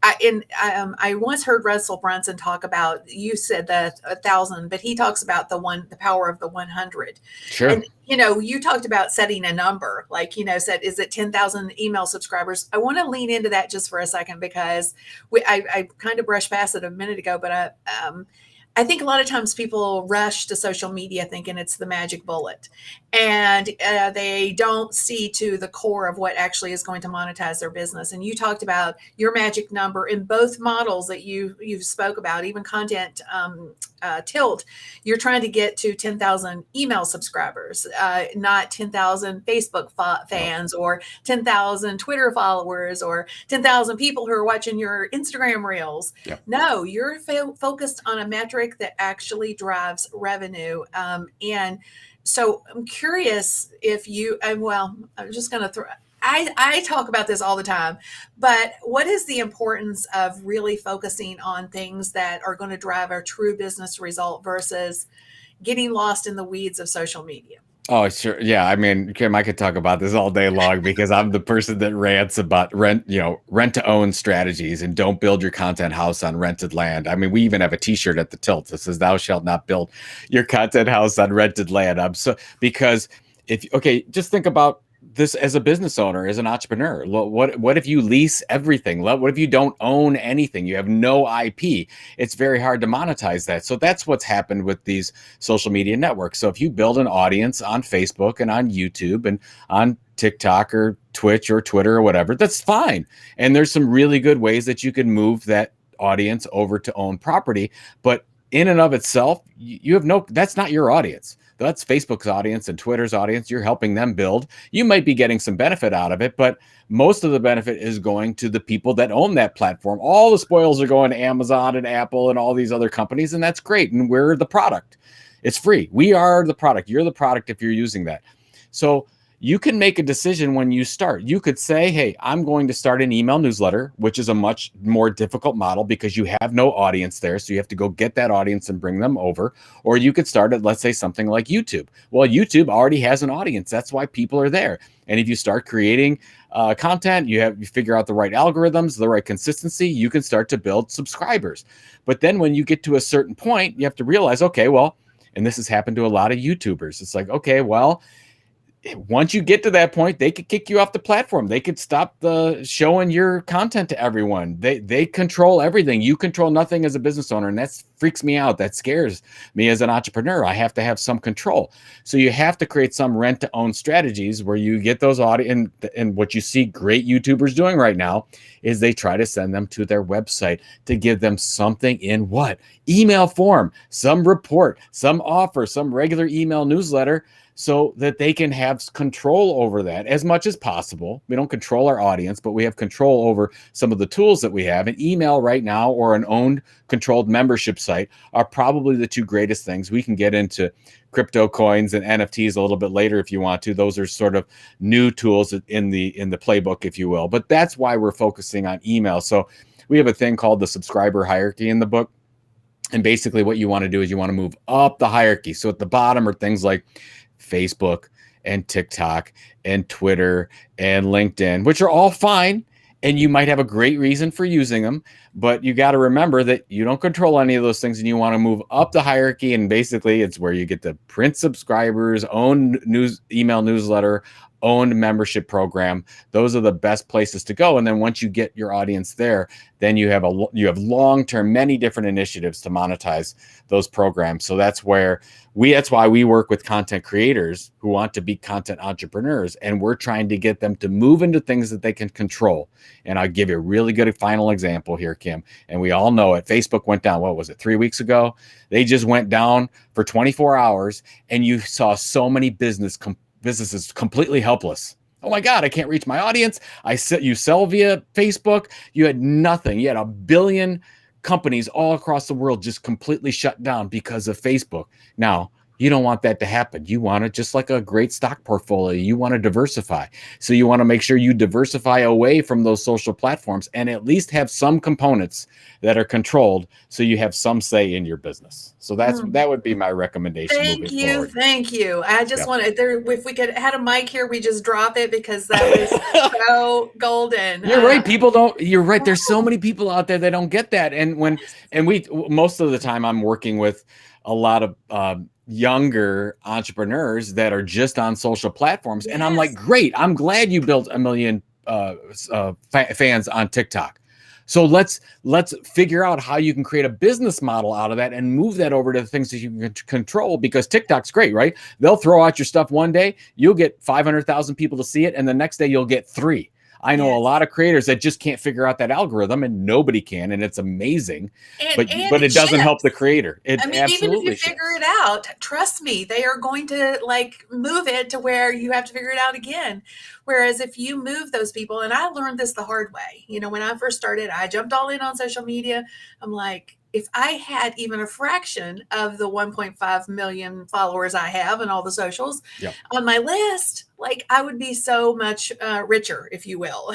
I once heard Russell Brunson talk about, you said the 1,000, but he talks about the power of the 100. Sure. And, you talked about setting a number, like, said, is it 10,000 email subscribers? I want to lean into that just for a second, because I kind of brushed past it a minute ago, but I think a lot of times people rush to social media thinking it's the magic bullet, and they don't see to the core of what actually is going to monetize their business. And you talked about your magic number in both models that you spoke about, even content tilt. You're trying to get to 10,000 email subscribers, not 10,000 Facebook fans, or 10,000 Twitter followers, or 10,000 people who are watching your Instagram reels. Yep. No, you're focused on a metric that actually drives revenue. And so I'm curious if I'm just going to throw, I talk about this all the time, but what is the importance of really focusing on things that are going to drive our true business result versus getting lost in the weeds of social media? Oh, sure. Yeah. I mean, Kim, I could talk about this all day long because I'm the person that rants about rent to own strategies and don't build your content house on rented land. I mean, we even have a t-shirt at the tilt that says, "Thou shalt not build your content house on rented land." Because okay, just think about this as a business owner, as an entrepreneur. What if you lease everything? What if you don't own anything? You have no IP. It's very hard to monetize that. So that's what's happened with these social media networks. So if you build an audience on Facebook and on YouTube and on TikTok or Twitch or Twitter or whatever, that's fine. And there's some really good ways that you can move that audience over to own property. But in and of itself, you have that's not your audience. That's Facebook's audience and Twitter's audience. You're helping them build. You might be getting some benefit out of it, but most of the benefit is going to the people that own that platform. All the spoils are going to Amazon and Apple and all these other companies, and that's great. And we're the product. It's free. We are the product. You're the product if you're using that. So you can make a decision when you start. You could say, hey, I'm going to start an email newsletter, which is a much more difficult model because you have no audience there. So you have to go get that audience and bring them over. Or you could start at, let's say, something like YouTube. Well, YouTube already has an audience. That's why people are there. And if you start creating content, you figure out the right algorithms, the right consistency, you can start to build subscribers. But then when you get to a certain point, you have to realize, okay, well, and this has happened to a lot of YouTubers. It's like, okay, well, once you get to that point, they could kick you off the platform. They could stop the showing your content to everyone. They control everything. You control nothing as a business owner, and that freaks me out. That scares me as an entrepreneur. I have to have some control. So you have to create some rent to own strategies where you get those audience. And what you see great YouTubers doing right now is they try to send them to their website to give them something in what? Email form, some report, some offer, some regular email newsletter, so that they can have control over that as much as possible. We don't control our audience, but we have control over some of the tools that we have. An email right now or an owned controlled membership site are probably the two greatest things. We can get into crypto coins and NFTs a little bit later if you want to. Those are sort of new tools in the playbook, if you will. But that's why we're focusing on email. So we have a thing called the subscriber hierarchy in the book. And basically what you want to do is you want to move up the hierarchy. So at the bottom are things like Facebook and TikTok and Twitter and LinkedIn, which are all fine. And you might have a great reason for using them, but you got to remember that you don't control any of those things and you want to move up the hierarchy. And basically it's where you get the print subscribers, own email newsletter, owned membership program. Those are the best places to go. And then once you get your audience there, then you have long-term, many different initiatives to monetize those programs. So that's why we work with content creators who want to be content entrepreneurs, and we're trying to get them to move into things that they can control. And I'll give you a really good final example here, Kim. And we all know it. Facebook went down, what was it, 3 weeks ago? They just went down for 24 hours, and you saw so many businesses completely helpless. Oh my God, I can't reach my audience. You sell via Facebook. You had nothing. You had 1 billion companies all across the world just completely shut down because of Facebook. Now, you don't want that to happen. You want it just like a great stock portfolio. You want to diversify. So you want to make sure you diversify away from those social platforms and at least have some components that are controlled so you have some say in your business. So that would be my recommendation moving forward. Thank you. I just wanted if we could had a mic here, we just drop it because that was so golden. You're right. You're right. There's so many people out there that don't get that. And most of the time I'm working with a lot of younger entrepreneurs that are just on social platforms. Yes. And I'm like, great. I'm glad you built 1 million fans on TikTok. So let's figure out how you can create a business model out of that and move that over to the things that you can control, because TikTok's great, right? They'll throw out your stuff one day, you'll get 500,000 people to see it, and the next day you'll get 3. I know a lot of creators that just can't figure out that algorithm, and nobody can, and it's amazing. But it doesn't help the creator. Even if you figure it out, trust me, they are going to move it to where you have to figure it out again. Whereas if you move those people, and I learned this the hard way, when I first started, I jumped all in on social media. I'm like, if I had even a fraction of the 1.5 million followers I have and all the socials on my list, like I would be so much richer, if you will.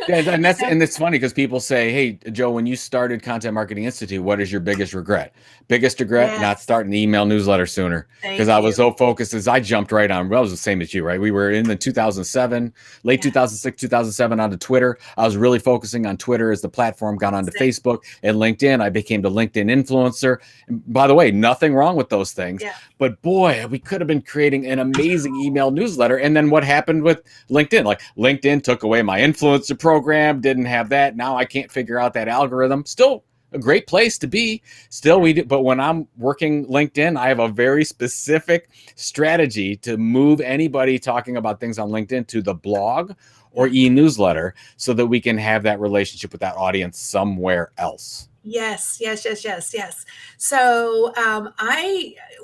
Yeah, and You that's know? and it's funny because people say, "Hey, Joe, when you started Content Marketing Institute, what is your biggest regret?" Biggest regret, not Yes, starting the email newsletter sooner, because thank I was you. so focused as I jumped right on. Well, I was the same as you, right? We were in the 2007, late Yeah, 2006, 2007 onto Twitter. I was really focusing on Twitter as the platform, got onto same. Facebook and LinkedIn. I became the LinkedIn influencer. And by the way, nothing wrong with those things, Yeah, but boy, we could have been creating an amazing email newsletter. And then what happened with LinkedIn? Like LinkedIn took away my influencer program, didn't have that. Now I can't figure out that algorithm. Still a great place to be. Still yeah, we do, but when I'm working LinkedIn, I have a very specific strategy to move anybody talking about things on LinkedIn to the blog or yeah. e-newsletter so that we can have that relationship with that audience somewhere else. Yes, yes, yes, yes, yes. So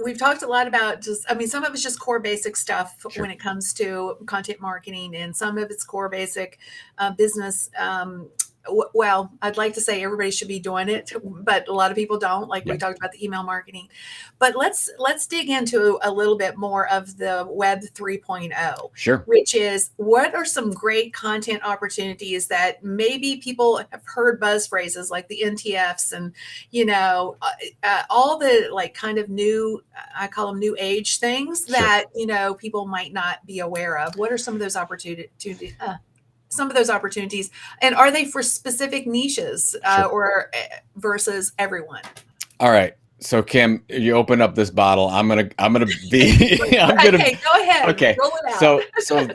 we've talked a lot about just, I mean, some of it's just core basic stuff when Sure. it comes to content marketing, and some of it's core basic business. Well, I'd like to say everybody should be doing it, but a lot of people don't. Like we Yeah. talked about the email marketing, but let's dig into a little bit more of the Web 3.0, Sure. which is what are some great content opportunities that maybe people have heard buzz phrases like the NTFs and, all the like kind of new, I call them new age things Sure. that, people might not be aware of. What are some of those opportunities, and are they for specific niches Sure. or versus everyone? All right. So Kim, you open up this bottle. I'm gonna be I'm gonna Okay, go ahead, okay. roll it out. So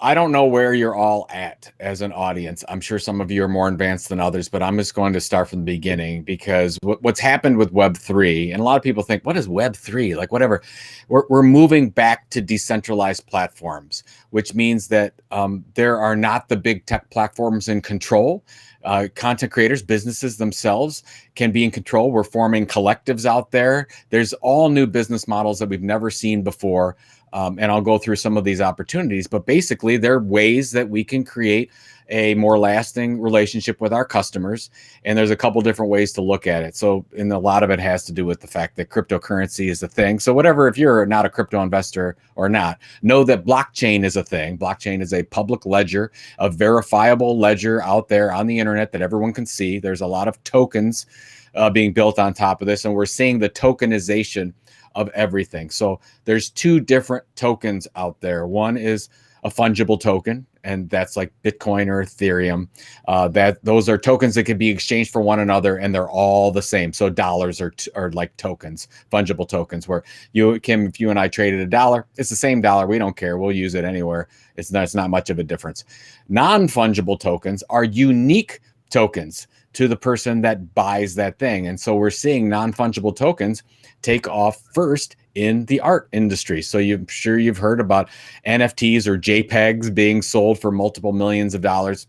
I don't know where you're all at as an audience. I'm sure some of you are more advanced than others, but I'm just going to start from the beginning because what's happened with Web3, and a lot of people think, what is Web3? Like whatever. We're moving back to decentralized platforms, which means that there are not the big tech platforms in control. Content creators, businesses themselves can be in control. We're forming collectives out there. There's all new business models that we've never seen before. And I'll go through some of these opportunities, but basically, there are ways that we can create a more lasting relationship with our customers. And there's a couple different ways to look at it. So, and a lot of it has to do with the fact that cryptocurrency is a thing. So, whatever, if you're not a crypto investor or not, know that blockchain is a thing. Blockchain is a public ledger, a verifiable ledger out there on the internet that everyone can see. There's a lot of tokens being built on top of this, and we're seeing the tokenization of everything. So there's two different tokens out there. One is a fungible token, and that's like Bitcoin or Ethereum. That those are tokens that can be exchanged for one another, and they're all the same. So dollars are like tokens, fungible tokens. Where you, Kim, if you and I traded $1, it's the same dollar. We don't care. We'll use it anywhere. It's not much of a difference. Non-fungible tokens are unique tokens to the person that buys that thing, and so we're seeing non-fungible tokens take off first in the art industry. So I'm sure you've heard about NFTs or JPEGs being sold for multiple millions of dollars.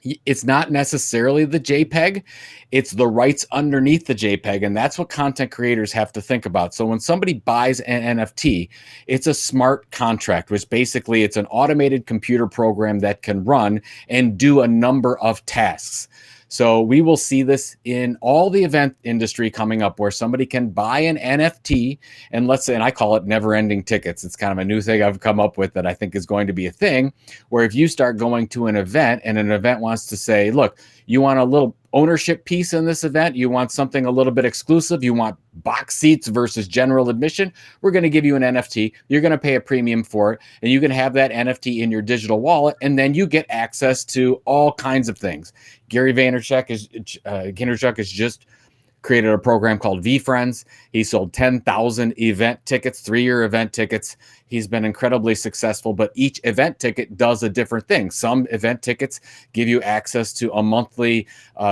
It's not necessarily the JPEG, it's the rights underneath the JPEG. And that's what content creators have to think about. So when somebody buys an NFT, it's a smart contract, which basically it's an automated computer program that can run and do a number of tasks. So we will see this in all the event industry coming up where somebody can buy an NFT, and let's say, and I call it never ending tickets. It's kind of a new thing I've come up with that I think is going to be a thing where if you start going to an event and an event wants to say, look, you want a little ownership piece in this event, you want something a little bit exclusive, you want box seats versus general admission, we're going to give you an NFT. You're going to pay a premium for it, and you can have that NFT in your digital wallet, and then you get access to all kinds of things. Gary Vaynerchuk has just created a program called VFriends. He sold 10,000 event tickets, 3-year event tickets. He's been incredibly successful, but each event ticket does a different thing. Some event tickets give you access to a monthly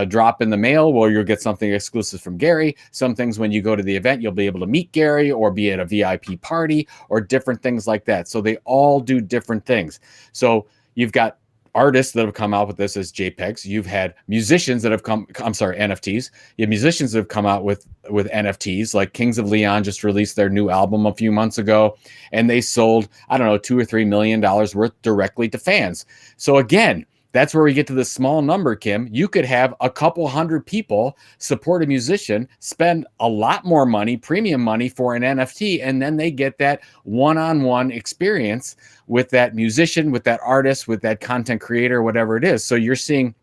drop in the mail where you'll get something exclusive from Gary. Some things when you go to the event, you'll be able to meet Gary or be at a VIP party or different things like that. So they all do different things. So you've got artists that have come out with this as JPEGs. You've had musicians that have NFTs. You have musicians that have come out with NFTs, like Kings of Leon just released their new album a few months ago, and they sold, I don't know, $2 or $3 million worth directly to fans. So again, that's where we get to the small number, Kim. You could have a couple hundred people support a musician, spend a lot more money, premium money for an NFT, and then they get that one-on-one experience with that musician, with that artist, with that content creator, whatever it is. So you're seeing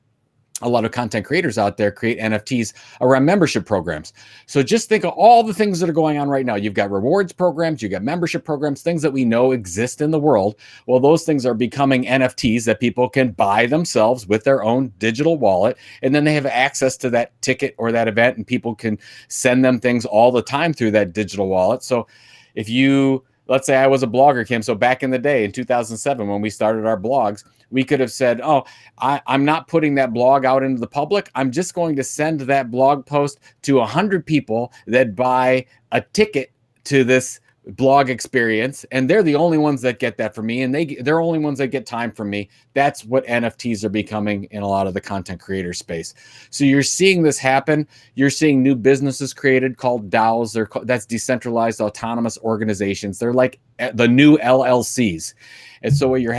a lot of content creators out there create NFTs around membership programs. So just think of all the things that are going on right now. You've got rewards programs, you've got membership programs, things that we know exist in the world. Well, those things are becoming NFTs that people can buy themselves with their own digital wallet. And then they have access to that ticket or that event, and people can send them things all the time through that digital wallet. So if you, let's say I was a blogger, Kim. So back in the day in 2007, when we started our blogs, we could have said, oh, I'm not putting that blog out into the public. I'm just going to send that blog post to 100 people that buy a ticket to this blog experience, and they're the only ones that get that from me, and they're only ones that get time from me. That's what NFTs are becoming in a lot of the content creator space. So you're seeing this happen. You're seeing new businesses created called DAOs. That's decentralized autonomous organizations. They're like the new LLCs. And so what you're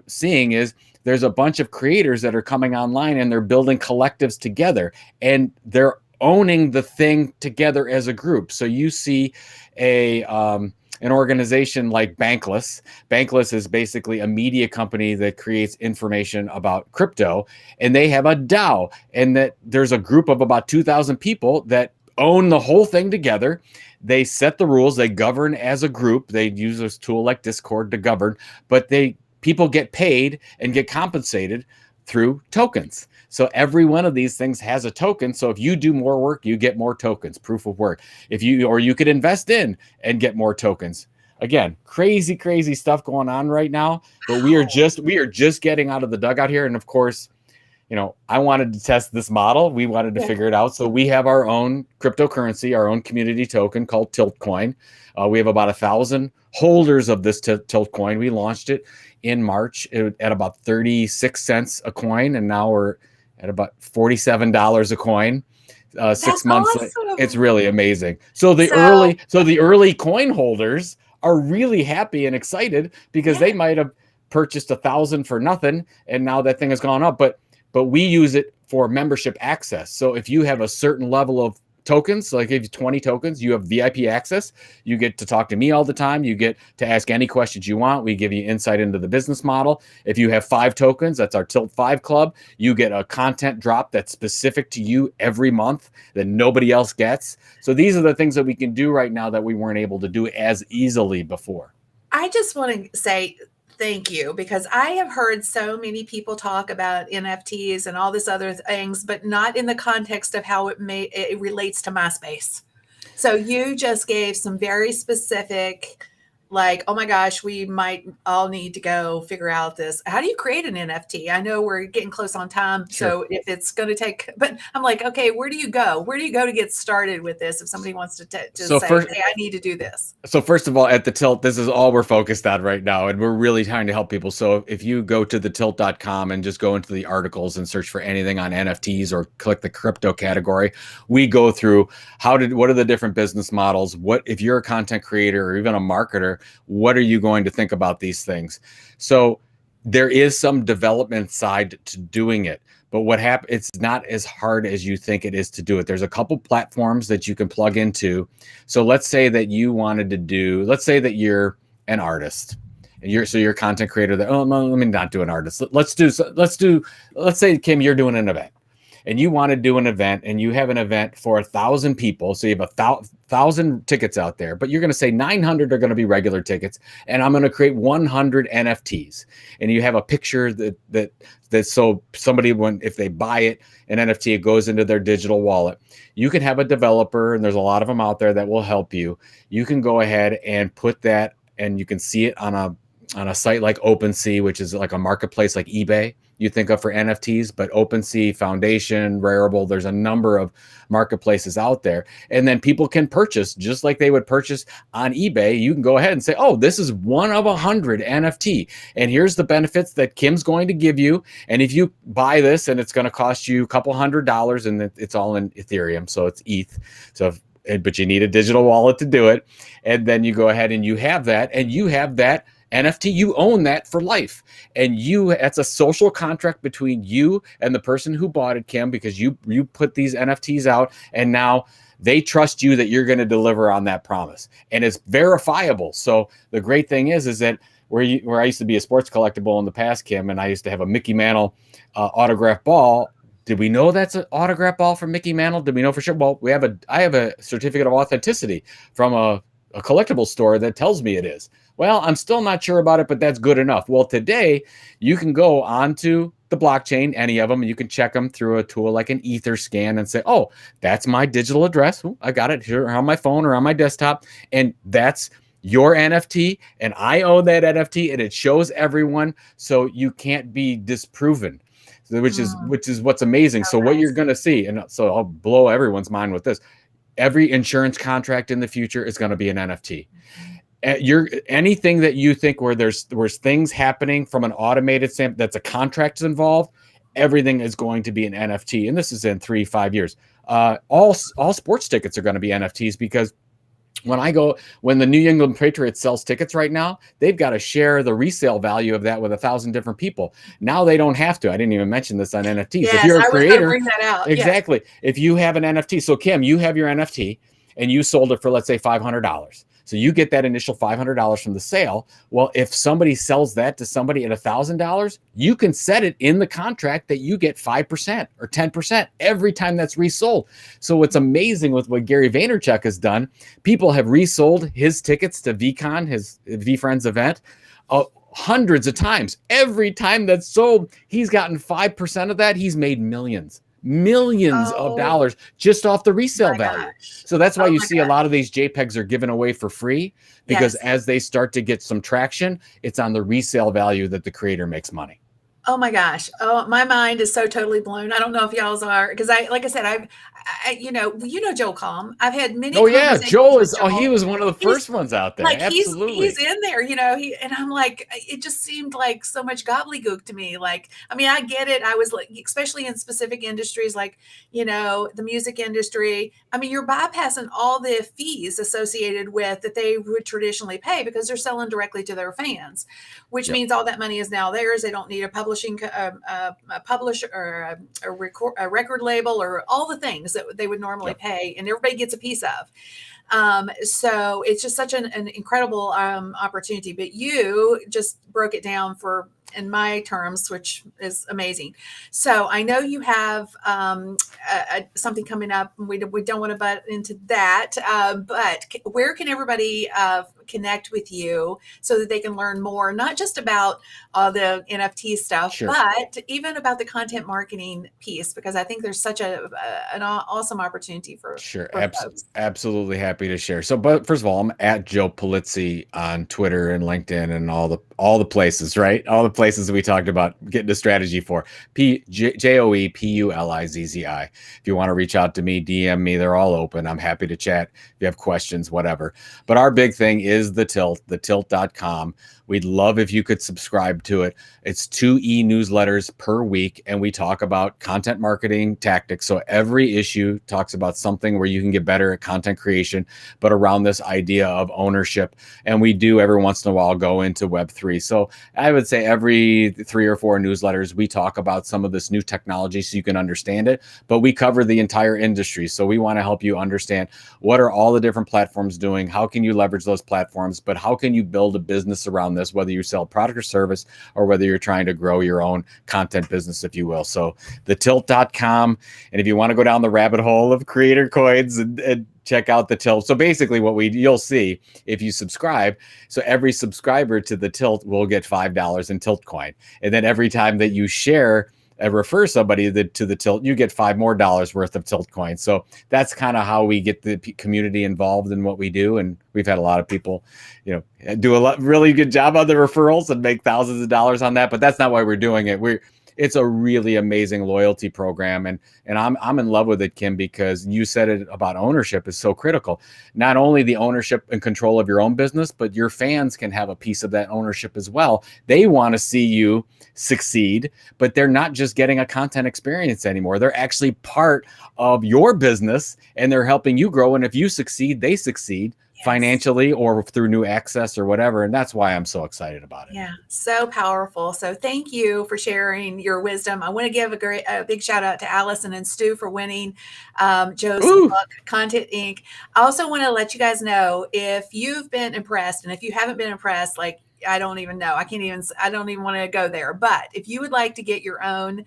seeing is there's a bunch of creators that are coming online, and they're building collectives together, and they're owning the thing together as a group. So you see an organization like Bankless. Bankless is basically a media company that creates information about crypto, and they have a DAO, and that there's a group of about 2,000 people that own the whole thing together. They set the rules, they govern as a group. They use this tool like Discord to govern, but people get paid and get compensated through tokens. So every one of these things has a token. So if you do more work, you get more tokens, proof of work. Or you could invest in and get more tokens. Again, crazy stuff going on right now, but we are just getting out of the dugout here. And of course, I wanted to test this model. We wanted to figure it out. So we have our own cryptocurrency, our own community token called Tiltcoin. We have about 1,000 holders of this Tiltcoin. We launched it in March at about 36 cents a coin, and now we're at about $47 a coin. 6 months. Awesome. It's really amazing. So the early coin holders are really happy and excited because they might have purchased 1,000 for nothing, and now that thing has gone up. But we use it for membership access. So if you have a certain level of tokens, like if you 20 tokens, you have VIP access. You get to talk to me all the time. You get to ask any questions you want. We give you insight into the business model. If you have 5 tokens, that's our Tilt 5 Club. You get a content drop that's specific to you every month that nobody else gets. So these are the things that we can do right now that we weren't able to do as easily before. I just want to say thank you, because I have heard so many people talk about NFTs and all this other things, but not in the context of how it relates to my space. So you just gave some very specific, like, oh my gosh, we might all need to go figure out this. How do you create an NFT? I know we're getting close on time. Sure. So if it's going to take, but I'm like, okay, where do you go? Where do you go to get started with this? If somebody wants to say, hey, I need to do this. So first of all, at the Tilt, this is all we're focused on right now, and we're really trying to help people. So if you go to thetilt.com and just go into the articles and search for anything on NFTs or click the crypto category, we go through what are the different business models? What if you're a content creator or even a marketer? What are you going to think about these things? So there is some development side to doing it, but it's not as hard as you think it is to do it. There's a couple platforms that you can plug into. So let's say that let's say that you're an artist and you're a content creator that, let me not do an artist. Let's say, Kim, you're doing an event. And you want to do an event, and you have an event for 1,000 people. So you have 1,000 tickets out there, but you're going to say 900 are going to be regular tickets, and I'm going to create 100 NFTs. And you have a picture that so somebody, if they buy an NFT, it goes into their digital wallet. You can have a developer, and there's a lot of them out there that will help you. You can go ahead and put that, and you can see it on a site like OpenSea, which is like a marketplace like eBay you think of for NFTs, but OpenSea, Foundation, Rarible, there's a number of marketplaces out there. And then people can purchase just like they would purchase on eBay. You can go ahead and say, oh, this is one of 100 NFT. And here's the benefits that Kim's going to give you. And if you buy this, and it's going to cost you a couple $100, and it's all in Ethereum, so it's ETH. But you need a digital wallet to do it. And then you go ahead and you have that NFT, you own that for life. And that's a social contract between you and the person who bought it, Kim, because you put these NFTs out, and now they trust you that you're going to deliver on that promise. And it's verifiable. So the great thing is that where I used to be a sports collectible in the past, Kim, and I used to have a Mickey Mantle autograph ball. Did we know that's an autograph ball from Mickey Mantle? Did we know for sure? Well, I have a certificate of authenticity from a collectible store that tells me it is. Well, I'm still not sure about it, but that's good enough. Well, today you can go onto the blockchain, any of them, and you can check them through a tool like an Etherscan and say, oh, that's my digital address. Ooh, I got it here on my phone or on my desktop. And that's your NFT, and I own that NFT, and it shows everyone, so you can't be disproven. Which is what's amazing. So what you're going to see, and so I'll blow everyone's mind with this, every insurance contract in the future is going to be an NFT. Anything that you think where there's things happening from an automated sample that's a contract involved, everything is going to be an NFT. And this is in 3-5 years. All sports tickets are going to be NFTs, because when the New England Patriots sells tickets right now, they've got to share the resale value of that with 1,000 different people. Now they don't have to. I didn't even mention this on NFTs. Yes, if you're a I was creator, going to bring that out. exactly. Yes. If you have an NFT, so Kim, you have your NFT and you sold it for, let's say, $500. So you get that initial $500 from the sale. Well, if somebody sells that to somebody at $1,000, you can set it in the contract that you get 5% or 10% every time that's resold. So what's amazing with what Gary Vaynerchuk has done, people have resold his tickets to VCon, his VFriends event, hundreds of times. Every time that's sold, he's gotten 5% of that. He's made millions of dollars just off the resale value. Gosh. So that's why you see a lot of these JPEGs are given away for free, because as they start to get some traction, it's on the resale value that the creator makes money. Oh my gosh. Oh, my mind is so totally blown. I don't know if y'all's are, because like I said, you know Joel Calm. I've had many. Oh yeah, Joel is. Joel. Oh, he was one of the first ones out there. Like absolutely, he's in there. And I'm like, it just seemed like so much gobbledygook to me. Like, I mean, I get it. I was like, especially in specific industries, like the music industry. I mean, you're bypassing all the fees associated with that they would traditionally pay, because they're selling directly to their fans, which means all that money is now theirs. They don't need a publisher or a record label or all the things that they would normally pay, and everybody gets a piece of. So it's just such an incredible opportunity. But you just broke it down in my terms, which is amazing. So I know you have something coming up, and we don't want to butt into that. But where can everybody connect with you so that they can learn more, not just about the NFT stuff, but even about the content marketing piece, because I think there's such an awesome opportunity for folks. Absolutely happy to share. So, but first of all, I'm at Joe Pulizzi on Twitter and LinkedIn and all the places, right? All the places we talked about getting a strategy for. JoePulizzi. If you want to reach out to me, DM me, they're all open. I'm happy to chat if you have questions, whatever. But our big thing is the Tilt, thetilt.com. We'd love if you could subscribe to it. It's 2 e-newsletters per week, and we talk about content marketing tactics. So every issue talks about something where you can get better at content creation, but around this idea of ownership. And we do every once in a while go into Web3. So I would say every 3 or 4 newsletters, we talk about some of this new technology so you can understand it, but we cover the entire industry. So we want to help you understand what are all the different platforms doing, how can you leverage those platforms, but how can you build a business around this, whether you sell product or service, or whether you're trying to grow your own content business, if you will. So thetilt.com. And if you want to go down the rabbit hole of creator coins and check out the Tilt. So basically you'll see if you subscribe. So every subscriber to the Tilt will get $5 in Tilt coin. And then every time that you share and refer somebody to the Tilt, you get $5 more worth of Tilt coins. So that's kind of how we get the community involved in what we do. And we've had a lot of people, do a really good job on the referrals and make thousands of dollars on that. But that's not why we're doing it. It's a really amazing loyalty program. And I'm in love with it, Kim, because you said it about ownership is so critical. Not only the ownership and control of your own business, but your fans can have a piece of that ownership as well. They want to see you succeed, but they're not just getting a content experience anymore. They're actually part of your business, and they're helping you grow. And if you succeed, they succeed. Yes. financially or through new access or whatever. And that's why I'm so excited about it. Yeah, so powerful. So thank you for sharing your wisdom. I want to give a big shout out to Allison and Stu for winning Joe's Ooh, book, Content Inc. I also want to let you guys know if you've been impressed, and if you haven't been impressed, like I don't even know. I don't even want to go there. But if you would like to get your own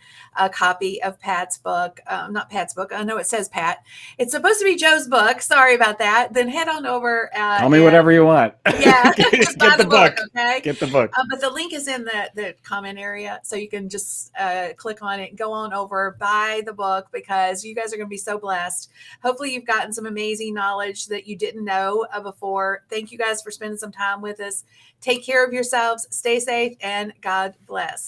copy of Pat's book, not Pat's book, I know it says Pat. It's supposed to be Joe's book. Sorry about that. Then head on over call me and whatever you want. yeah, just buy Get the the book, book. okay? Get the book. But the link is in the comment area, so you can just click on it, go on over, buy the book, because you guys are going to be so blessed. Hopefully, you've gotten some amazing knowledge that you didn't know before. Thank you guys for spending some time with us. Take care of yourselves, stay safe, and God bless.